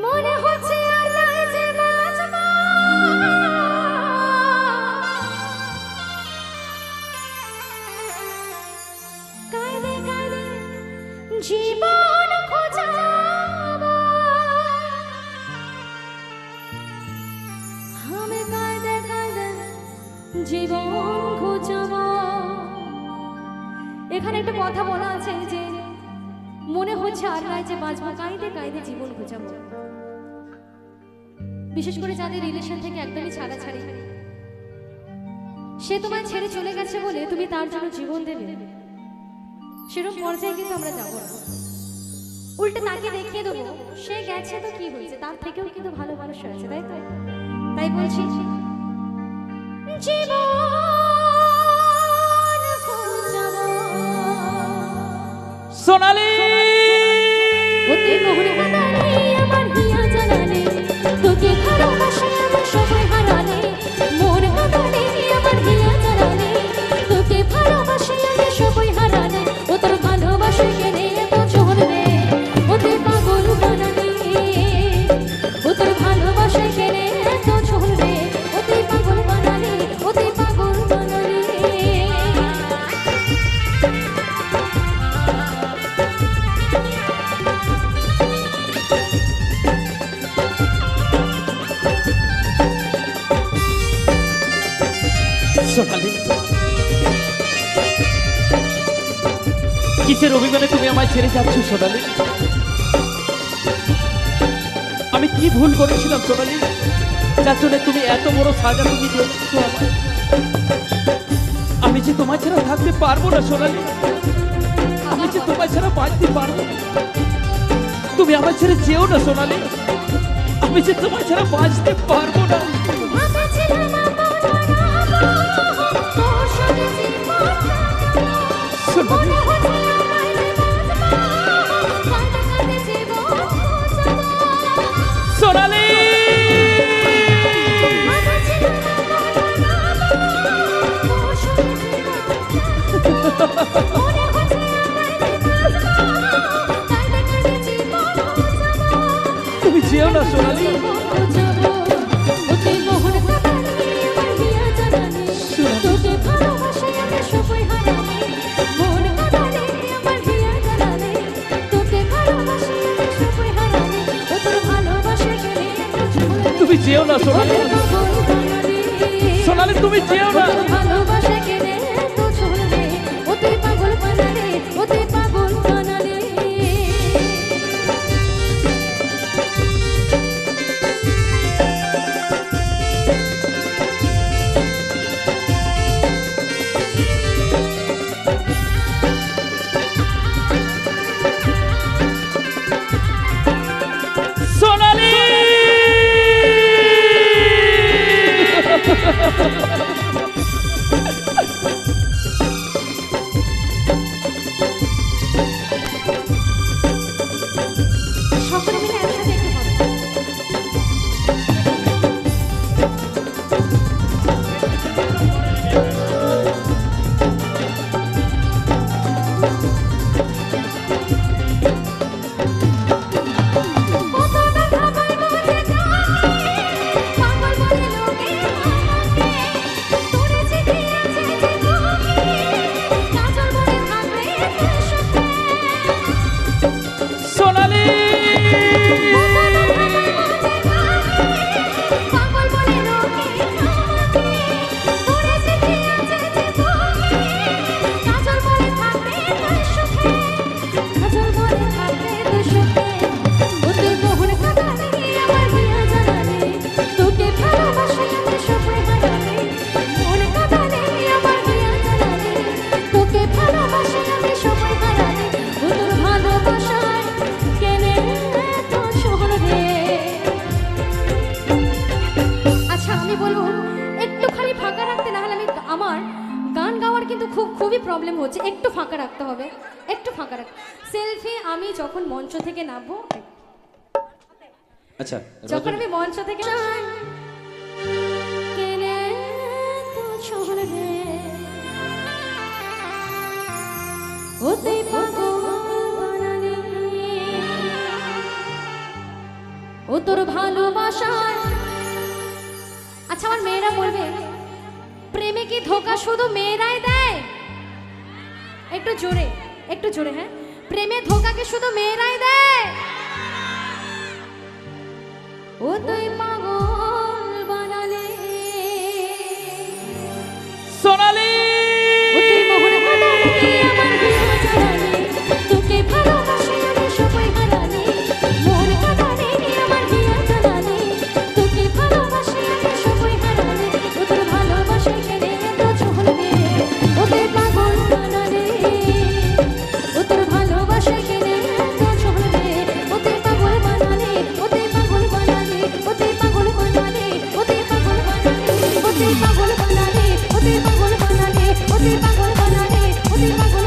মনে হচ্ছে আর নাই যে বাঁচবো, কাঁদে কাঁদে জীবন খোঁজাবো, আমি কাঁদে কাঁদে জীবন খোঁজাবো। এখানে একটা কথা বলা আছে যে মনে হচ্ছে আর নাই যে বাঁচবো, কাঁদে কাঁদে জীবন খোঁজাবো। বিশেষ করে যাদের রিলেশন থেকে একদমই ছাড়াছাড়ি, সে তোমায় ছেড়ে চলে গেছে বলে তুমি তার জন্য জীবন দেবে, সেরকম পর্যায়ে কিন্তু আমরা যাবো না। উল্টে তাকে দেখিয়ে দেবো সে গেছে তো কি হয়েছে, তার থেকেও কিন্তু ভালো মানুষ আছে, তাই তো? তাই বলছি জীবন খোঁজাবো। সোনালি অতি মোহন কাঁদালে আমার হিয়া জ্বালালে, তোকে ভালোবাসে আমার সবাই হারালে। মন কাঁদালে আমার হিয়া জ্বালালে, তোকে ভালোবাসে আমি সবাই হারালে। ও তোর ভালোবাসে কেনে এত চলবে, ওতে পাগল বানালে। ও তোর ভালোবাসে কেনে এত চলবে, ওতে পাগল বানালে, ওতে পাগল বানালে। সোনালি, কিসের অভিমানে তুমি আমায় ছেড়ে যাচ্ছ সোনালি? আমি কি ভুল করেছিলাম সোনালি, যার জন্য তুমি এত বড় সাজা তুমি দিচ্ছ আমায়? আমি যে তোমার ছাড়া থাকতে পারবো না সোনালি, আমি যে তোমার ছাড়া বাঁচতে পারবো না। তুমি আমার ছেড়ে যেও না সোনালি, আমি যে তোমার ছাড়া বাঁচতে পারবো না। সোনালি, সোনালি তুমি যেও না সোনালি। তুমি যেও না সোনালি, সোনালি তুমি যেও না। ভালোবাসা কেনে তো চলবে, ওতে পাগল বানালে, ওতে পাগল বানালে। সোনালি সকলে মিলে একসাথে একটু বলো। সোনালি খুবই প্রবলেম হচ্ছে, একটু ফাঁকা রাখতে হবে, একটু ফাঁকা রাখ। সেলফি আমি যখন মঞ্চ থেকে নামবো, আচ্ছা যখন আমি মঞ্চ থেকে কেনে তো চলবে, ওতে পাগল বানালে, ও তোর ভালোবাসায়। আচ্ছা আমার মেয়েরা বলবে প্রেমে কি ধোকা শুধু মেয়েরাই দেয়? একটু জোরে, একটু জোরে। হ্যাঁ, প্রেমে ধোকা কি শুধু মেয়েরাই দেয়? ও তুই পাগল বানালে, সোনালি ও তুই মোহন বানালে আমার হিয়া জানালে, তোকে ভালোবাসি আমি সবাই হারালে, মোহন বানালে আমার হিয়া জানালে, তোকে ভালোবাসি আমি সবাই হারালে, ও তোর ভালোবাসায় কেড়ে তো চলবে, ও তুই পাগল বানালে, ও তোর ভালোবাসায় কেড়ে তো চলবে, ও তুই পাগল বানালে, ও তুই পাগল বানালে, ও তুই পাগল বানালে, ও তুই পাগল বানালে, ও তুই পাগল বানালে, ও তুই পাগল বানালে, ও তুই পাগল বানালে, ও তুই পাগল